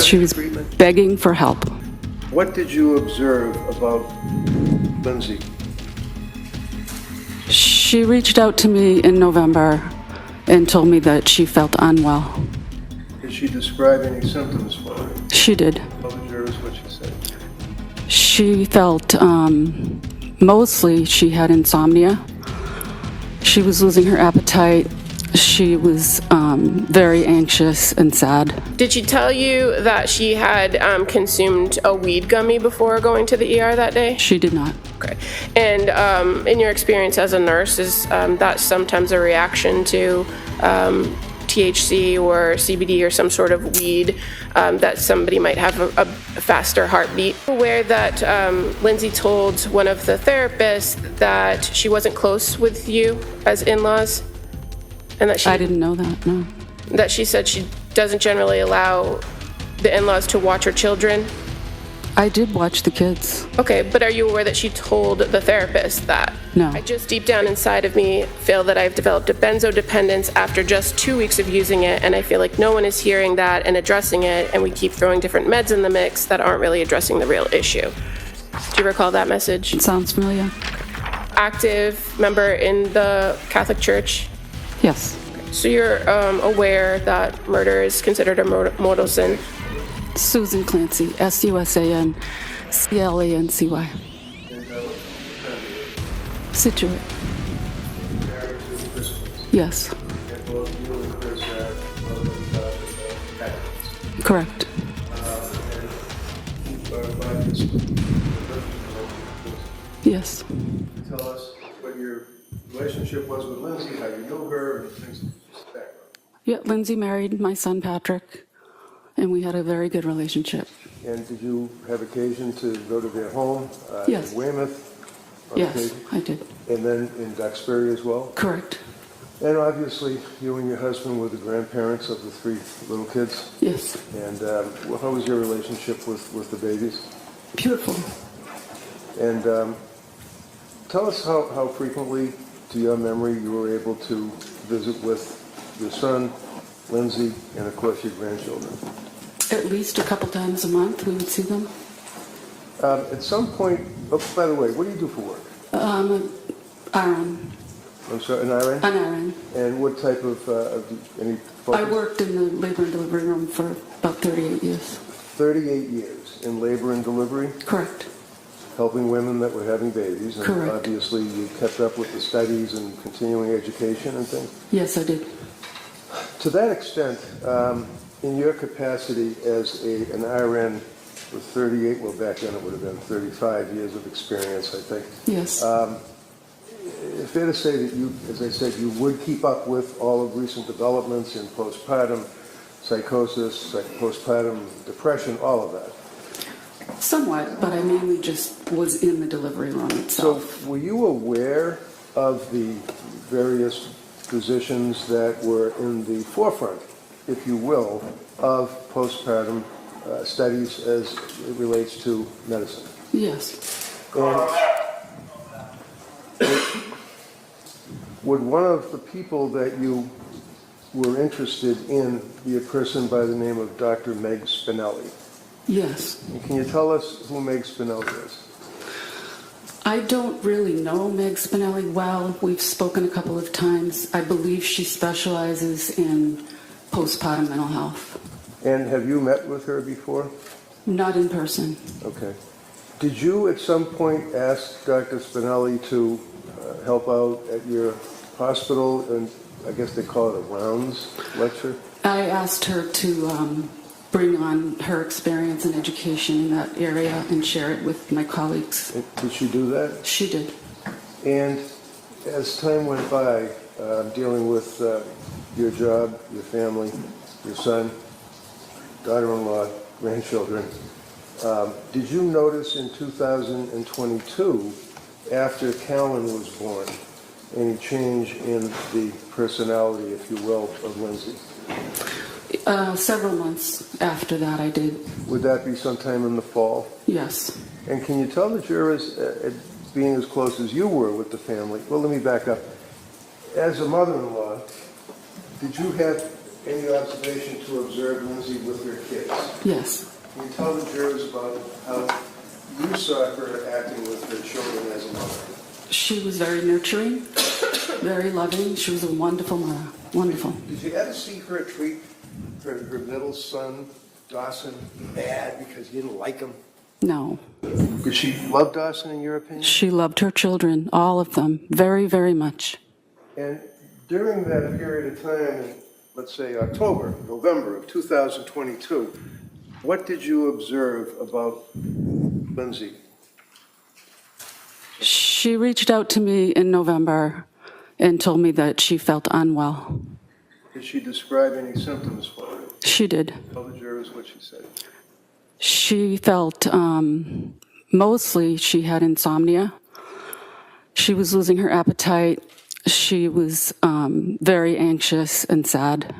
She was treatment? begging for help. What did you observe about Lindsay? She reached out to me in November and told me that she felt unwell. Did she describe any symptoms for you? She did. Tell the jurors what she said. She felt, mostly she had insomnia. She was losing her appetite. She was very anxious and sad. Did she tell you that she had consumed a weed gummy before going to the ER that day? She did not. Okay. And in your experience as a nurse, is that sometimes a reaction to THC or CBD or some sort of weed that somebody might have a faster heartbeat? Aware that Lindsay told one of the therapists that she wasn't close with you as in-laws? And that I didn't know that, no. That she said she doesn't generally allow the in-laws to watch her children? I did watch the kids. Okay, but are you aware that she told the therapist that? No. I just deep down inside of me feel that I've developed a benzo dependence after just 2 weeks of using it, and I feel like no one is hearing that and addressing it, and we keep throwing different meds in the mix that aren't really addressing the real issue. Do you recall that message? It sounds familiar. Active member in the Catholic Church? Yes. So you're aware that murder is considered a mortal sin? Susan Clancy, SUSAN-CLANCY. Situate. Yes. Correct. Yes. Tell us what your relationship was with Lindsay, how you knew her, and things like that. Yeah, Lindsay married my son Patrick, and we had a very good relationship. And did you have occasion to go to their home Yes. in Weymouth? on Yes, occasion? I did. And then in Duxbury as well? Correct. And obviously, you and your husband were the grandparents of the 3 little kids. Yes. And how was your relationship with the babies? Beautiful. And tell us how frequently, to your memory, you were able to visit with your son, Lindsay, and of course your grandchildren. At least a couple times a month we would see them. At some point, oh, by the way, what do you do for work? RN. I'm sorry, an RN? An RN. And what type of any focus? I worked in the labor and delivery room for about 38 years. 38 years in labor and delivery, Correct. helping women that were having babies. And Correct. obviously you kept up with the studies and continuing education and things. Yes, I did. To that extent, in your capacity as an RN with 38, well back then it would have been 35 years of experience, I think. Yes. Fair to say that you, as I said, you would keep up with all of recent developments in postpartum psychosis, postpartum depression, all of that. Somewhat, but I mainly just was in the delivery room itself. So were you aware of the various physicians that were in the forefront, if you will, of postpartum studies as it relates to medicine? Yes. And would one of the people that you were interested in be a person by the name of Dr. Meg Spinelli? Yes. And can you tell us who Meg Spinelli is? I don't really know Meg Spinelli well. We've spoken a couple of times. I believe she specializes in postpartum mental health. And have you met with her before? Not in person. Okay. Did you at some point ask Dr. Spinelli to help out at your hospital, and I guess they call it a rounds lecture? I asked her to bring on her experience and education in that area and share it with my colleagues. Did she do that? She did. And as time went by, dealing with your job, your family, your son, daughter-in-law, grandchildren, did you notice in 2022, after Callan was born, any change in the personality, if you will, of Lindsay? Several months after that, I did. Would that be sometime in the fall? Yes. And can you tell the jurors, being as close as you were with the family, well, let me back up. As a mother-in-law, did you have any observation to observe Lindsay with her kids. Yes. Can you tell the jurors about how you saw her acting with her children as a mother? She was very nurturing, very loving. She was a wonderful mother. Wonderful. Did you ever see her treat her middle son, Dawson, bad because you didn't like him? No. Did she love Dawson, in your opinion? She loved her children, all of them, very, very much. And during that period of time, in, let's say October, November of 2022, what did you observe about Lindsay? She reached out to me in November and told me that she felt unwell. Did she describe any symptoms for you? She did. Tell the jurors what she said. She felt, mostly she had insomnia. She was losing her appetite. She was very anxious and sad.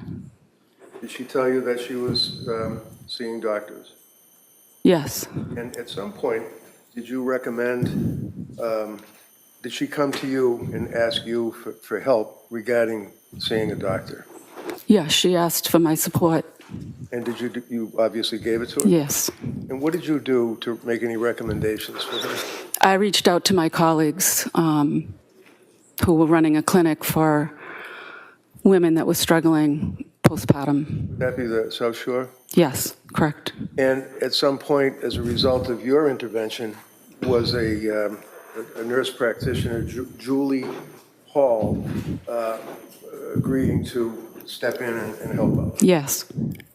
Did she tell you that she was seeing doctors? Yes. And at some point, did you recommend, did she come to you and ask you for help regarding seeing a doctor? Yes, she asked for my support. And did you obviously gave it to her? Yes. And what did you do to make any recommendations for her? I reached out to my colleagues who were running a clinic for women that were struggling postpartum. Would that be the South Shore? Yes, correct. And at some point, as a result of your intervention, was a nurse practitioner, Julie Hall, agreeing to step in and help out. Yes,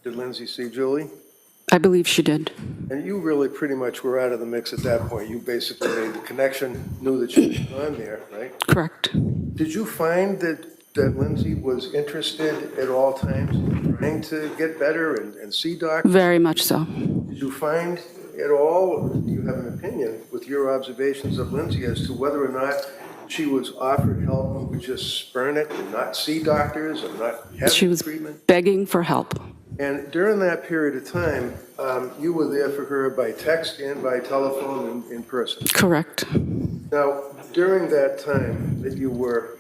Did Lindsay see Julie? I believe she did. And you really pretty much were out of the mix at that point. You basically made the connection, knew that she was on there, right? Correct. Did you find that Lindsay was interested at all times in trying to get better and see doctors? Very much so. Did you find at all, or do you have an opinion with your observations of Lindsay as to whether or not she was offered help and would just spurn it and not see doctors or not have She was treatment? begging for help. And during that period of time, you were there for her by text and by telephone and in person. Correct. Now, during that time that you were,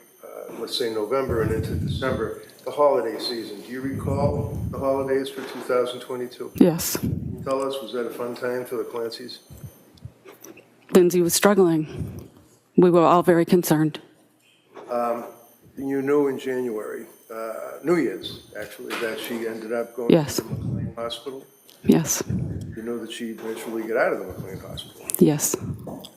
let's say November and into December, the holiday season, do you recall the holidays for 2022? Yes. Can you tell us, was that a fun time for the Clancys? Lindsay was struggling. We were all very concerned. You knew in January, New Year's, actually, that she ended up going Yes. to the McLean Hospital. Yes. You knew that she'd eventually get out of the McLean Hospital. Yes.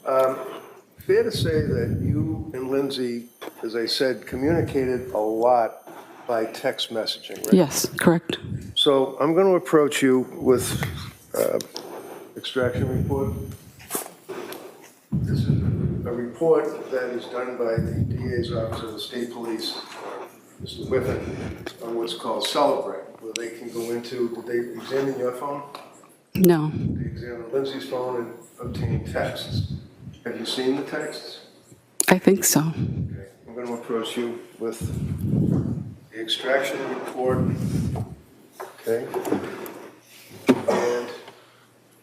Fair to say that you and Lindsay, as I said, communicated a lot by text messaging, right? Yes, correct. So I'm going to approach you with extraction report. This is a report that is done by the DA's Office of the State Police, Mr. Whiffen, on what's called Celebrate, where they can go into, did they examine your phone? No. They examined Lindsay's phone and obtained texts. Have you seen the texts? I think so. Okay. I'm going to approach you with the extraction report. Okay. And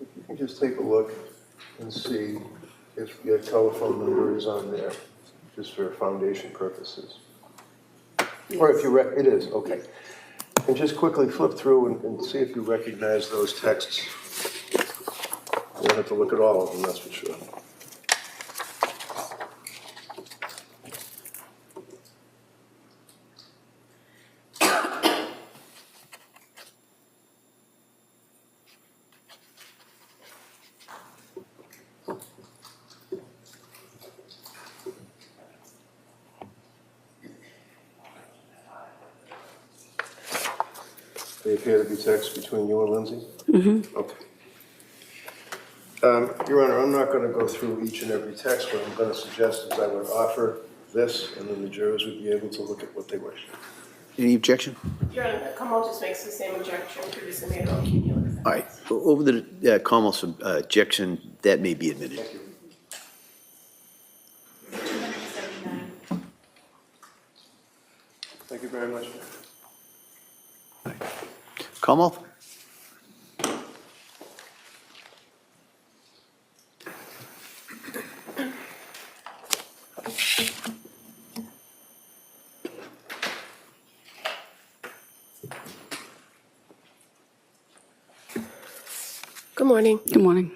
you can just take a look and see if your telephone number is on there, just for foundation purposes. Or if you, it is, okay. And just quickly flip through and see if you recognize those texts. You don't have to look at all of them, that's for sure. They appear to be texts between you and Lindsay? Mm-hmm. Okay. Your Honor, I'm not going to go through each and every text. What I'm going to suggest is I would offer this, and then the jurors would be able to look at what they wish. Any objection? Your Honor, Kamal just makes the same objection previously made about cumulative. All right, over the Kamal's objection, that may be admitted. Thank you. Thank you very much. Kamal? Good morning. Good morning.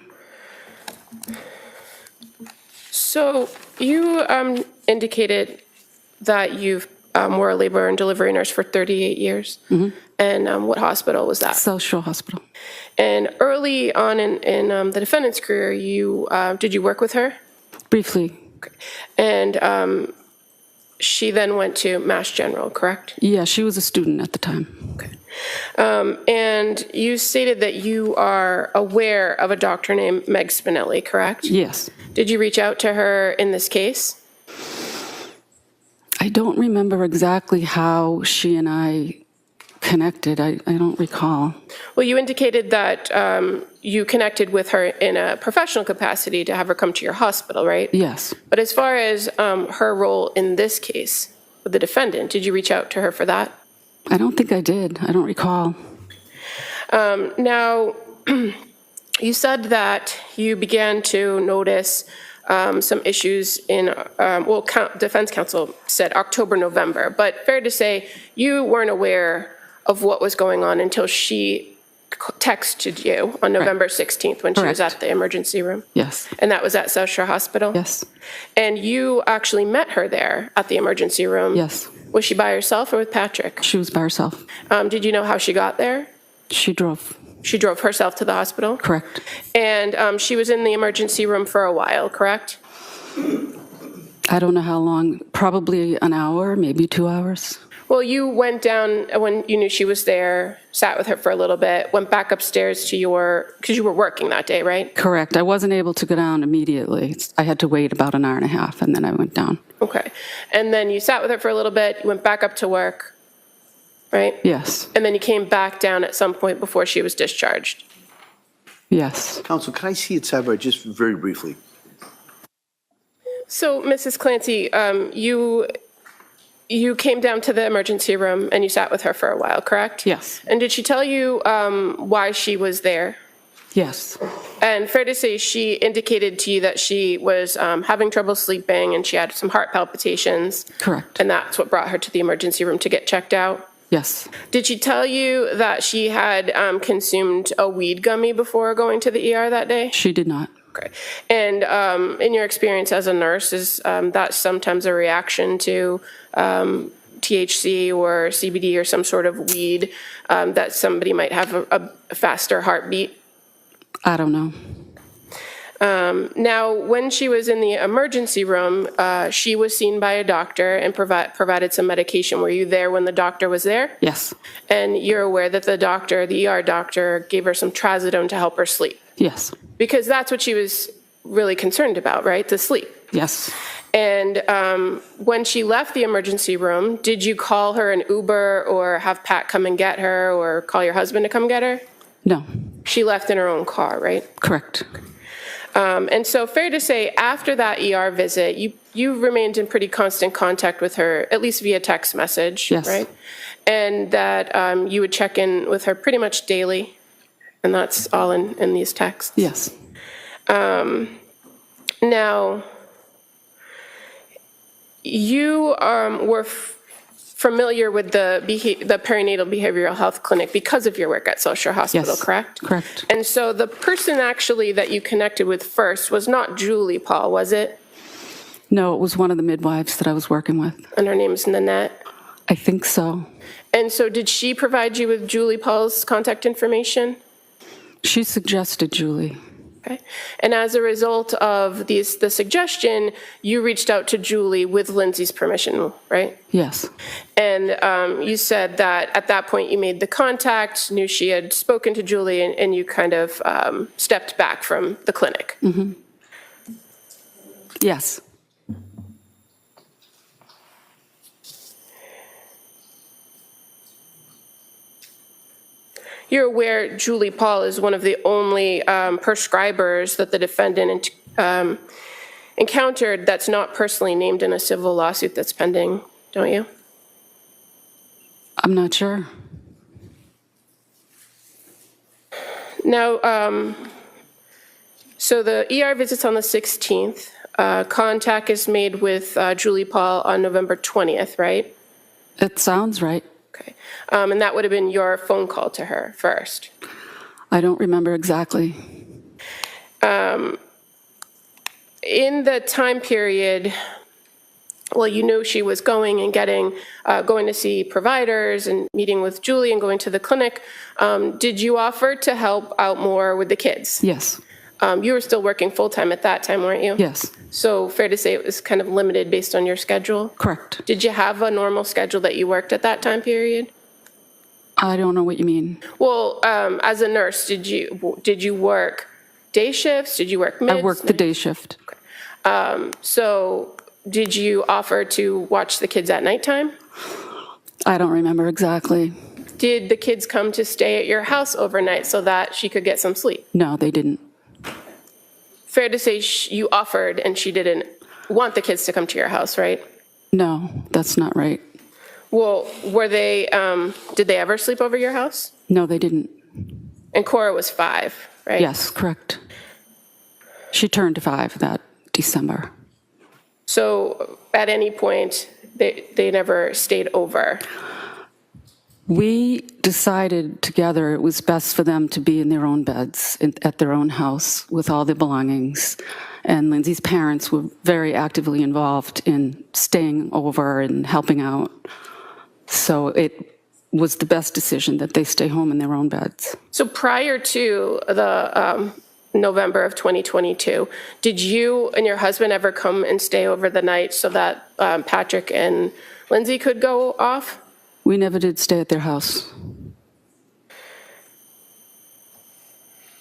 So you indicated that you were a labor and delivery nurse for 38 years. Mm-hmm. And what hospital was that? South Shore Hospital. And early on in the defendant's career, did you work with her? Briefly. Okay. And she then went to Mass General, correct? Yeah, she was a student at the time. Okay. And you stated that you are aware of a doctor named Meg Spinelli, correct? Yes. Did you reach out to her in this case? I don't remember exactly how she and I connected. I don't recall. Well, you indicated that you connected with her in a professional capacity to have her come to your hospital, right? Yes. But as far as her role in this case with the defendant, did you reach out to her for that? I don't think I did. I don't recall. Now, you said that you began to notice some issues in, defense counsel said October, November, but fair to say you weren't aware of what was going on until she texted you on November 16th when she was at the emergency room? Yes. And that was at South Shore Hospital? Yes. And you actually met her there at the emergency room? Yes. Was she by herself or with Patrick? She was by herself. Did you know how she got there? She drove. She drove herself to the hospital? Correct. And she was in the emergency room for a while, correct? I don't know how long. Probably an hour, maybe 2 hours. Well, you went down when you knew she was there, sat with her for a little bit, went back upstairs to because you were working that day, right? Correct. I wasn't able to go down immediately. I had to wait about an hour and a half, and then I went down. Okay. And then you sat with her for a little bit, you went back up to work, right? Yes. And then you came back down at some point before she was discharged. Yes. Counsel, can I see it sidebar just very briefly? So, Mrs. Clancy, you came down to the emergency room and you sat with her for a while, correct? Yes. And did she tell you why she was there? Yes. And fair to say, she indicated to you that she was having trouble sleeping and she had some heart palpitations. Correct. And that's what brought her to the emergency room to get checked out? Yes. Did she tell you that she had consumed a weed gummy before going to the ER that day? She did not. Okay. And in your experience as a nurse, is that sometimes a reaction to THC or CBD or some sort of weed that somebody might have a faster heartbeat? I don't know. Now, when she was in the emergency room, she was seen by a doctor and provided some medication. Were you there when the doctor was there? Yes. And you're aware that the ER doctor, gave her some trazodone to help her sleep? Yes. Because that's what she was really concerned about, right? The sleep. Yes. And when she left the emergency room, did you call her an Uber or have Pat come and get her or call your husband to come get her? No. She left in her own car, right? Correct. And so fair to say, after that ER visit, you remained in pretty constant contact with her, at least via text message, Yes. right? And that you would check in with her pretty much daily, and that's all in these texts? Yes. Now, you were familiar with the perinatal behavioral health clinic because of your work at South Shore Hospital, Yes. correct? Correct. And so the person actually that you connected with first was not Julie Paul, was it? No, it was one of the midwives that I was working with. And her name is Nanette? I think so. And so did she provide you with Julie Paul's contact information? She suggested Julie. Okay. And as a result of the suggestion, you reached out to Julie with Lindsay's permission, right? Yes. And you said that at that point you made the contact, knew she had spoken to Julie, and you kind of stepped back from the clinic. Mm-hmm. Yes. You're aware Julie Paul is one of the only prescribers that the defendant encountered that's not personally named in a civil lawsuit that's pending, don't you? I'm not sure. Now, so the ER visit's on the 16th. Contact is made with Julie Paul on November 20th, right? It sounds right. Okay. And that would have been your phone call to her first. I don't remember exactly. In the time period, well, you knew she was going and going to see providers and meeting with Julie and going to the clinic. Did you offer to help out more with the kids? Yes. You were still working full-time at that time, weren't you? Yes. So fair to say it was kind of limited based on your schedule? Correct. Did you have a normal schedule that you worked at that time period? I don't know what you mean. Well, as a nurse, did you work day shifts? Did you work mids? I worked the day shift. So did you offer to watch the kids at nighttime? I don't remember exactly. Did the kids come to stay at your house overnight so that she could get some sleep? No, they didn't. Fair to say you offered and she didn't want the kids to come to your house, right? No, that's not right. Well, did they ever sleep over your house? No, they didn't. And Cora was 5, right? Yes, correct. She turned 5 that December. So at any point, they never stayed over? We decided together it was best for them to be in their own beds at their own house with all their belongings. And Lindsay's parents were very actively involved in staying over and helping out. So it was the best decision that they stay home in their own beds. So prior to the November of 2022, did you and your husband ever come and stay over the night so that Patrick and Lindsay could go off? We never did stay at their house.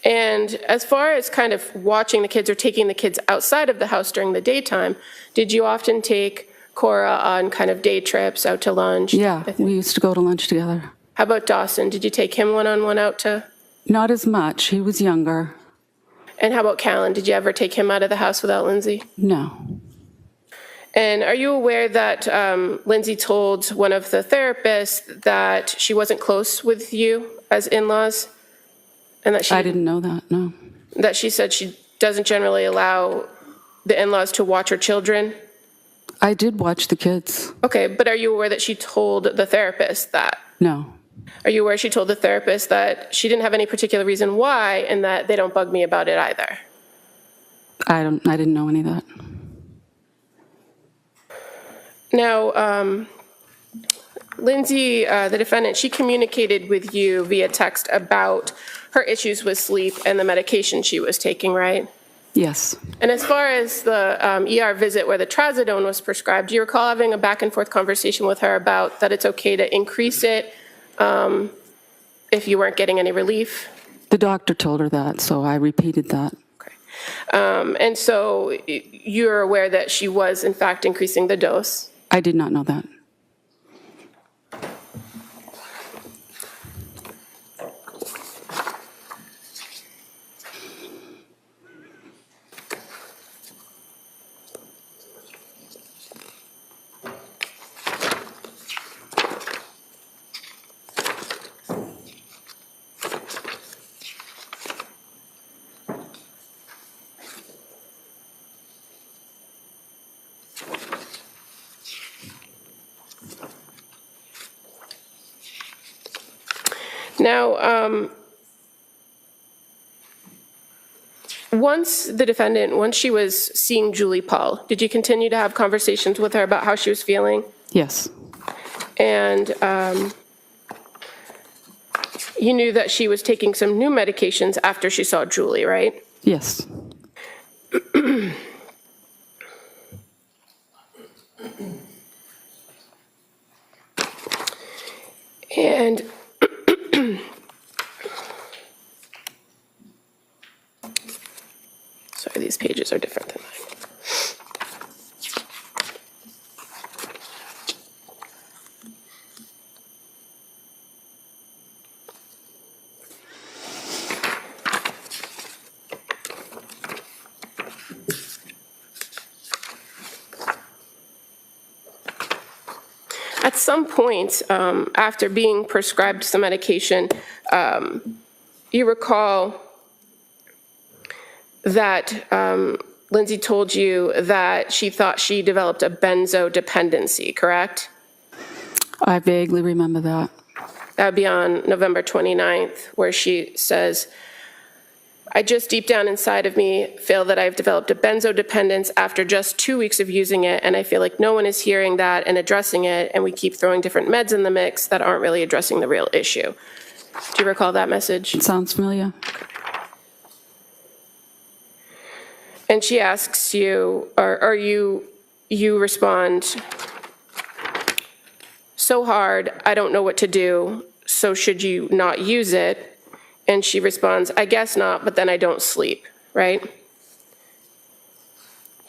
And as far as kind of watching the kids or taking the kids outside of the house during the daytime, did you often take Cora on kind of day trips out to lunch? Yeah, we used to go to lunch together. How about Dawson? Did you take him one-on-one out to? Not as much. He was younger. And how about Callan? Did you ever take him out of the house without Lindsay? No. And are you aware that Lindsay told one of the therapists that she wasn't close with you as in-laws? And that I didn't know that, no. That she said she doesn't generally allow the in-laws to watch her children? I did watch the kids. Okay, but are you aware that she told the therapist that? No. Are you aware she told the therapist that she didn't have any particular reason why and that they don't bug me about it either? I didn't know any of that. Now, Lindsay, the defendant, she communicated with you via text about her issues with sleep and the medication she was taking, right? Yes. And as far as the ER visit where the trazodone was prescribed, do you recall having a back and forth conversation with her about that it's okay to increase it if you weren't getting any relief? The doctor told her that, so I repeated that. Okay. And so you're aware that she was, in fact, increasing the dose? I did not know that. Now, once she was seeing Julie Paul, did you continue to have conversations with her about how she was feeling? Yes. And you knew that she was taking some new medications after she saw Julie, right? Yes. And sorry, these pages are different than mine. At some point, after being prescribed some medication, you recall that Lindsay told you that she thought she developed a benzo dependency, correct? I vaguely remember that. That would be on November 29th, where she says, I just deep down inside of me feel that I've developed a benzo dependence after just 2 weeks of using it, and I feel like no one is hearing that and addressing it, and we keep throwing different meds in the mix that aren't really addressing the real issue. Do you recall that message? It sounds familiar. And she asks you, or you respond, so hard, I don't know what to do, so should you not use it? And she responds, I guess not, but then I don't sleep, right? Do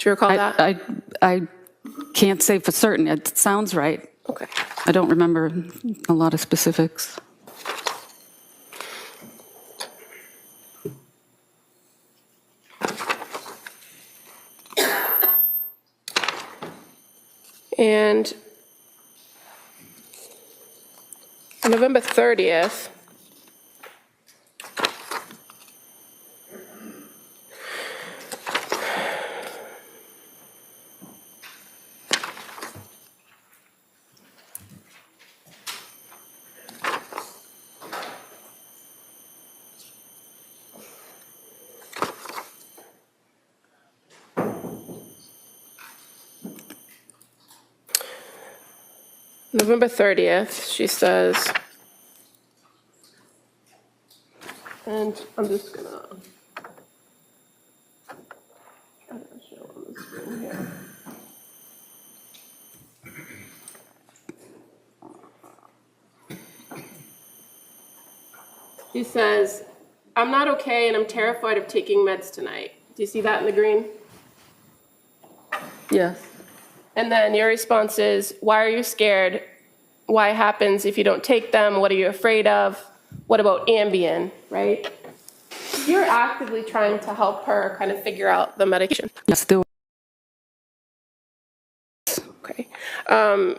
you recall that? I can't say for certain. It sounds right. Okay. I don't remember a lot of specifics. And on November 30th, she says, and I'm just gonna show on the screen here. She says, I'm not okay and I'm terrified of taking meds tonight. Do you see that in the green? Yes. And then your response is, why are you scared? Why happens if you don't take them? What are you afraid of? What about Ambien, right? You're actively trying to help her kind of figure out the medication. Yes, there was. Okay.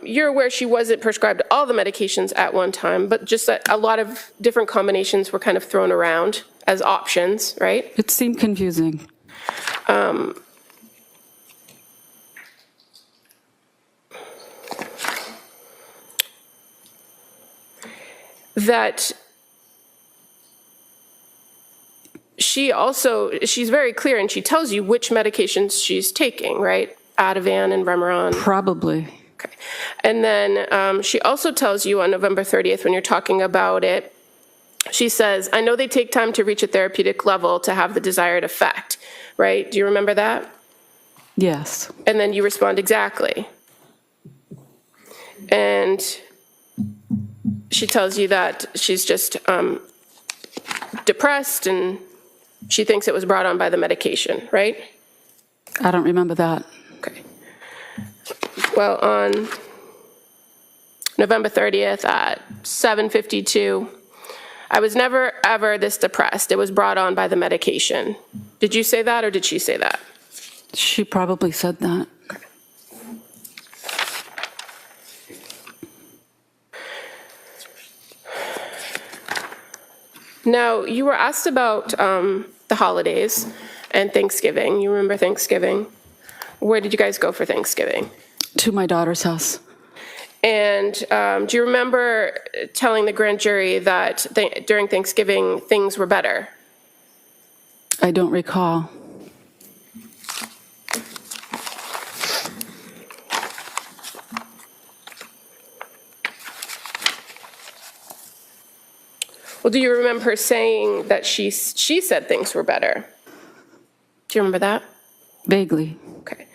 You're aware she wasn't prescribed all the medications at one time, but just that a lot of different combinations were kind of thrown around as options, right? It seemed confusing. That she's very clear and she tells you which medications she's taking, right? Ativan and Remeron. Probably. Okay. And then she also tells you on November 30th when you're talking about it, she says, I know they take time to reach a therapeutic level to have the desired effect, right? Do you remember that? Yes. And then you respond, exactly. And she tells you that she's just depressed and she thinks it was brought on by the medication, right? I don't remember that. Okay. Well, on November 30th at 7:52, I was never, ever this depressed. It was brought on by the medication. Did you say that or did she say that? She probably said that. Now, you were asked about the holidays and Thanksgiving. You remember Thanksgiving? Where did you guys go for Thanksgiving? To my daughter's house. And do you remember telling the grand jury that during Thanksgiving things were better? I don't recall. Well, do you remember her saying that she said things were better? Do you remember that? Vaguely. Okay.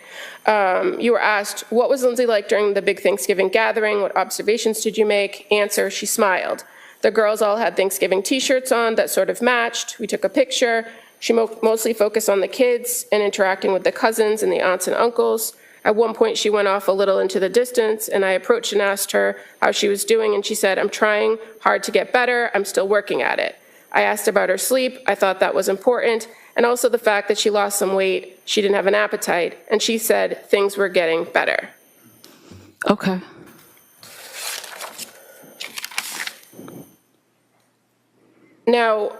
You were asked, what was Lindsay like during the big Thanksgiving gathering? What observations did you make? Answer, she smiled. The girls all had Thanksgiving t-shirts on that sort of matched. We took a picture. She mostly focused on the kids and interacting with the cousins and the aunts and uncles. At one point, she went off a little into the distance, and I approached and asked her how she was doing, and she said, I'm trying hard to get better. I'm still working at it. I asked about her sleep. I thought that was important, and also the fact that she lost some weight. She didn't have an appetite, and she said things were getting better. Okay. Now,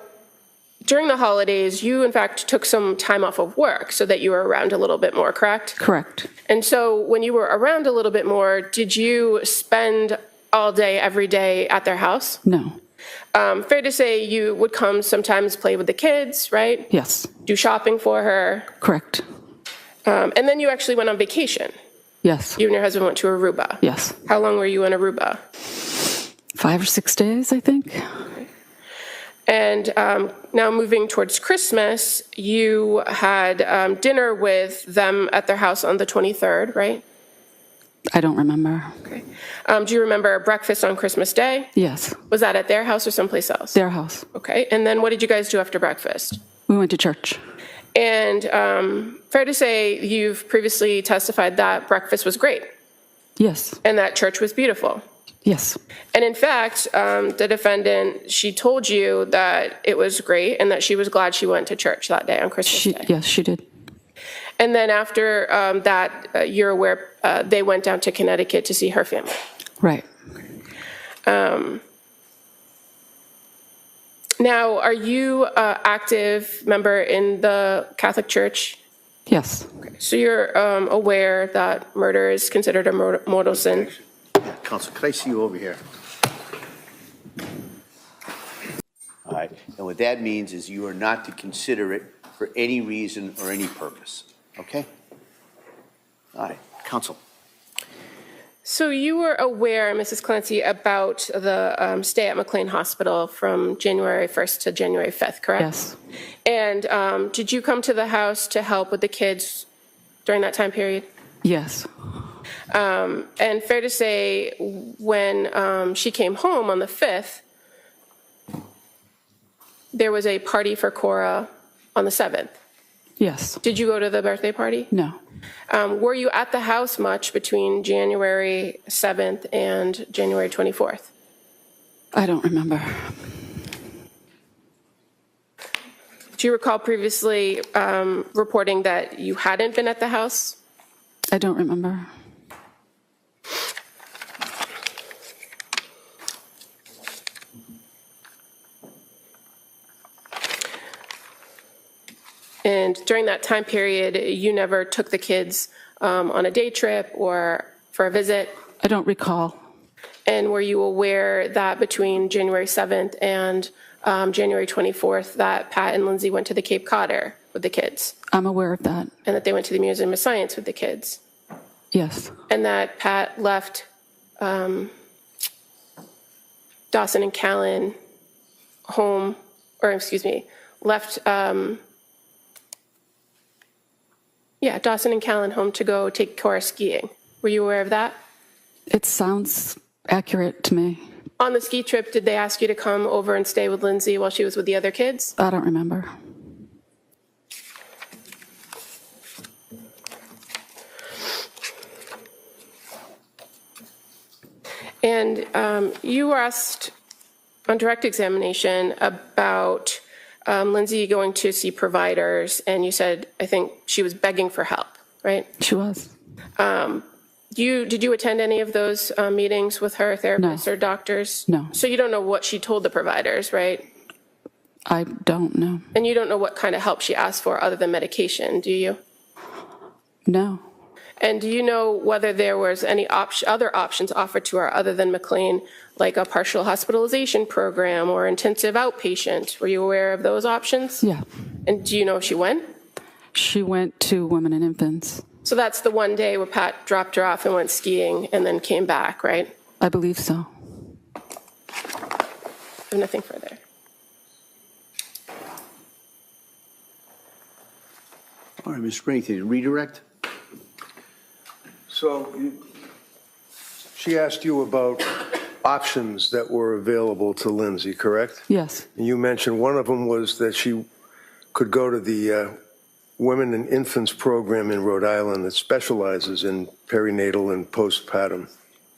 during the holidays, you, in fact, took some time off of work so that you were around a little bit more, correct? Correct. And so when you were around a little bit more, did you spend all day, every day at their house? No. Fair to say you would come sometimes play with the kids, right? Yes, Do shopping for her. correct. And then you actually went on vacation. Yes, You and your husband went to Aruba. yes. How long were you in Aruba? 5 or 6 days, I think. And now moving towards Christmas, you had dinner with them at their house on the 23rd, right? I don't remember. Okay. Do you remember breakfast on Christmas Day? Yes, Was that at their house or someplace else? their house. Okay. And then what did you guys do after breakfast? We went to church. And fair to say you've previously testified that breakfast was great Yes, and that church was beautiful. yes, And in fact, the defendant, she told you that it was great and that she was glad she went to church that day on Christmas Day. yes, she did. And then after that, you're aware they went down to Connecticut to see her family. Right. Now, are you an active member in the Catholic Church? Yes, So you're aware that murder is considered a mortal sin? Yeah, Counsel, could I see you over here? All right, and what that means is you are not to consider it for any reason or any purpose, okay? All right, Counsel. So you were aware, Mrs. Clancy, about the stay at McLean Hospital from January 1st to January 5th, correct? yes, And did you come to the house to help with the kids during that time period? yes, And fair to say, when she came home on the 5th, there was a party for Cora on the 7th. yes. Did you go to the birthday party? No, Were you at the house much between January 7th and January 24th? I don't remember. Do you recall previously reporting that you hadn't been at the house? I don't remember. And during that time period, you never took the kids on a day trip or for a visit? I don't recall. And were you aware that between January 7th and January 24th that Pat and Lindsay went to the Cape Codder with the kids? I'm aware of that. And that they went to the Museum of Science with the kids? Yes, And that Pat left Dawson and Callan home, or excuse me, left, Dawson and Callan home to go take Cora skiing. Were you aware of that? it sounds accurate to me. On the ski trip, did they ask you to come over and stay with Lindsay while she was with the other kids? I don't remember. And you were asked on direct examination about Lindsay going to see providers, and you said, I think she was begging for help, right? She was. Did you attend any of those meetings with her, therapists or doctors? No. So you don't know what she told the providers, right? I don't know. And you don't know what kind of help she asked for other than medication, do you? No. And do you know whether there was any other options offered to her other than McLean, like a partial hospitalization program or intensive outpatient? Were you aware of those options? Yeah. And do you know if she went? She went to women and infants. So that's the one day where Pat dropped her off and went skiing and then came back, right? I believe so. I have nothing further. All right, Mr. Reddington, redirect? So she asked you about options that were available to Lindsay, correct? Yes, And you mentioned one of them was that she could go to the Women and Infants program in Rhode Island that specializes in perinatal and postpartum,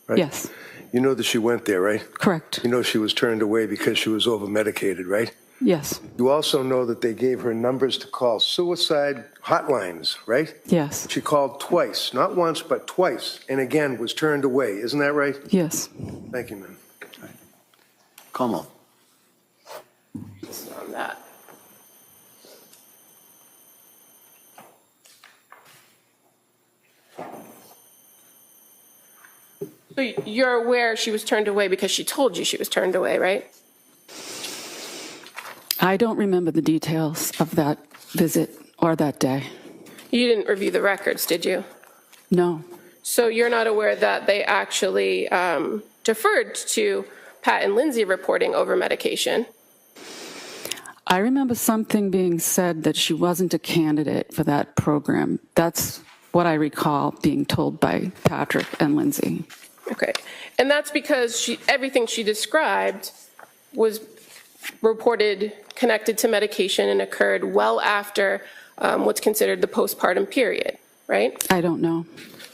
right? yes, You know that she went there, right? correct. You know she was turned away because she was over-medicated, right? Yes, You also know that they gave her numbers to call suicide hotlines, right? yes, She called twice, not once, but twice, and again was turned away. Isn't that right? yes. Thank you, ma'am. Como? On that. So you're aware she was turned away because she told you she was turned away, right? I don't remember the details of that visit or that day. You didn't review the records, did you? No. So you're not aware that they actually deferred to Pat and Lindsay reporting over medication? I remember something being said that she wasn't a candidate for that program. That's what I recall being told by Patrick and Lindsay. Okay. And that's because everything she described was reported connected to medication and occurred well after what's considered the postpartum period, right? I don't know.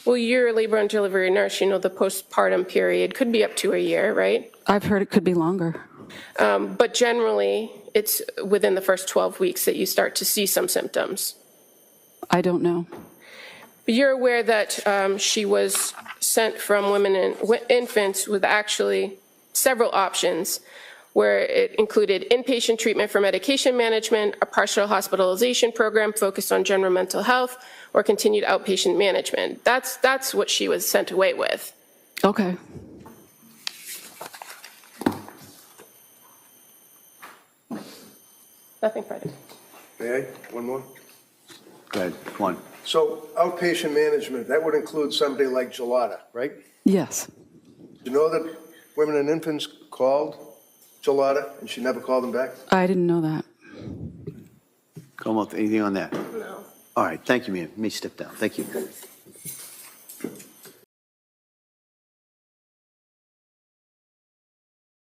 Well, you're a labor and delivery nurse. You know the postpartum period could be up to a year, right? I've heard it could be longer. But generally, it's within the first 12 weeks that you start to see some symptoms. I don't know. But you're aware that she was sent from women and infants with actually several options, where it included inpatient treatment for medication management, a partial hospitalization program focused on general mental health, or continued outpatient management. That's what she was sent away with. Okay. Nothing further. May I? One more? Go ahead, one. So outpatient management, that would include somebody like Gelada, right? Yes. You know that women and infants called Gelada and she never called them back? I didn't know that. Come up, anything on that? No. All right, thank you, ma'am. Let me step down. Thank you.